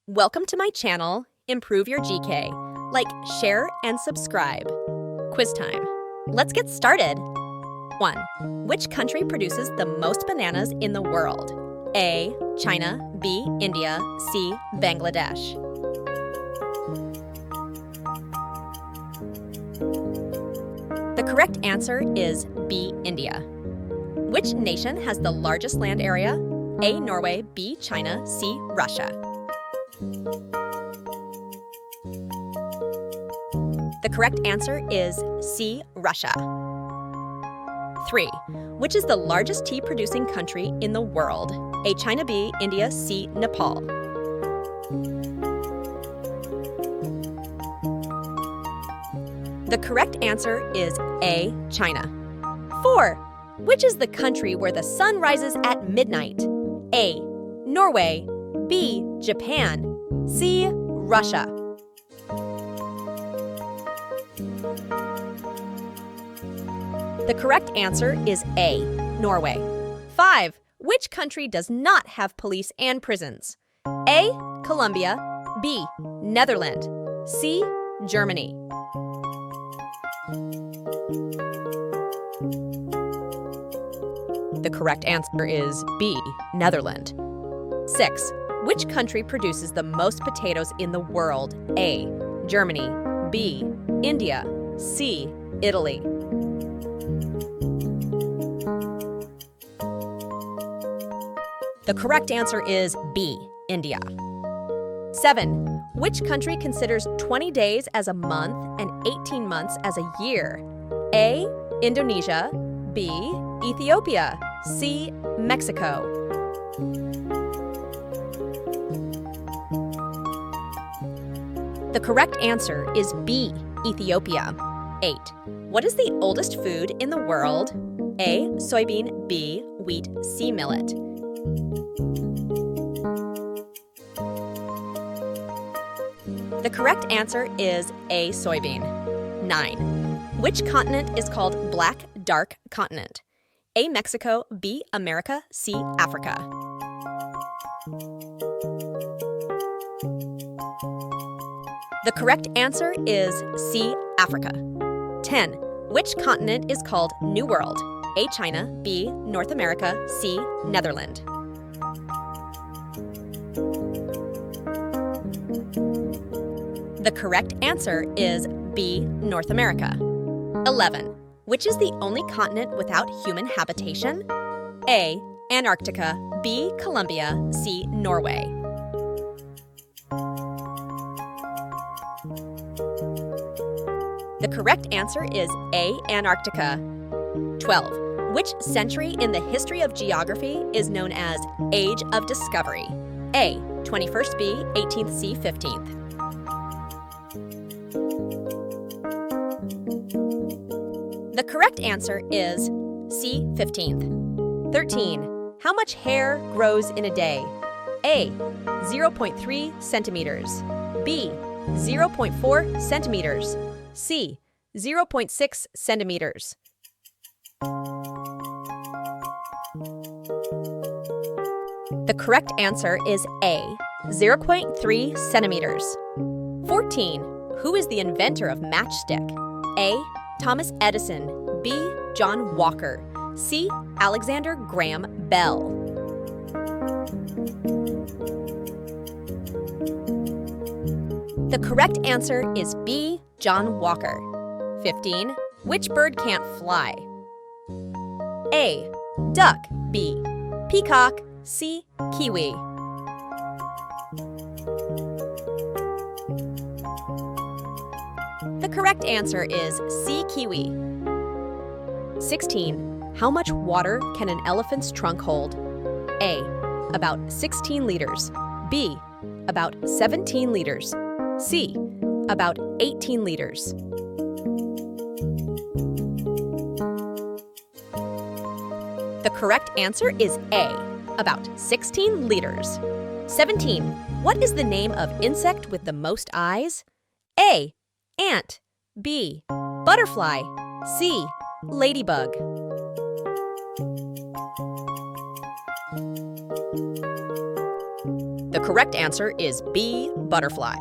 Welcome to my channel, Improve Your GK. Like, share, and subscribe. Quiz time. Let's get started. 1. Which country produces the most bananas in the world? A. China, B. India, C. Bangladesh. The correct answer is B. India. Which nation has the largest land area? A. Norway, B. China, C. Russia. The correct answer is C. Russia. 3. Which is the largest tea-producing country in the world? A. China, B. India, C. Nepal. The correct answer is A. China. 4. Which is the country where the sun rises at midnight? A. Norway, B. Japan, C. Russia. The correct answer is A. Norway. 5. Which country does not have police and prisons? A. Colombia, B. Netherlands, C. Germany. The correct answer is B. Netherlands. 6. Which country produces the most potatoes in the world? A. Germany, B. India, C. Italy. The correct answer is B. India. 7. Which country considers 20 days as a month and 18 months as a year? A. Indonesia, B. Ethiopia, C. Mexico. The correct answer is B. Ethiopia. 8. What is the oldest food in the world? A. Soybean, B. Wheat, C. Millet. The correct answer is A. Soybean. 9. Which continent is called Black Dark Continent? A. Mexico, B. America, C. Africa. The correct answer is C. Africa. 10. Which continent is called New World? A. China, B. North America, C. Netherlands. The correct answer is B. North America. 11. Which is the only continent without human habitation? A. Antarctica, B. Colombia, C. Norway. The correct answer is A. Antarctica. 12. Which century in the history of geography is known as Age of Discovery? A. 21st B. 18th C. 15th. The correct answer is C. 15th. 13. How much hair grows in a day? A. 0.3 centimeters. B. 0.4 centimeters. C. 0.6 centimeters. The correct answer is A. 0.3 centimeters. 14. Who is the inventor of matchstick? A. Thomas Edison, B. John Walker, C. Alexander Graham Bell. The correct answer is B. John Walker. 15. Which bird can't fly? A. Duck, B. Peacock, C. Kiwi. The correct answer is C. Kiwi. 16. How much water can an elephant's trunk hold? A. About 16 liters. B. About 17 liters. C. About 18 liters. The correct answer is A. About 16 liters. 17. What is the name of insect with the most eyes? A. Ant, B. Butterfly, C. Ladybug. The correct answer is B, butterfly.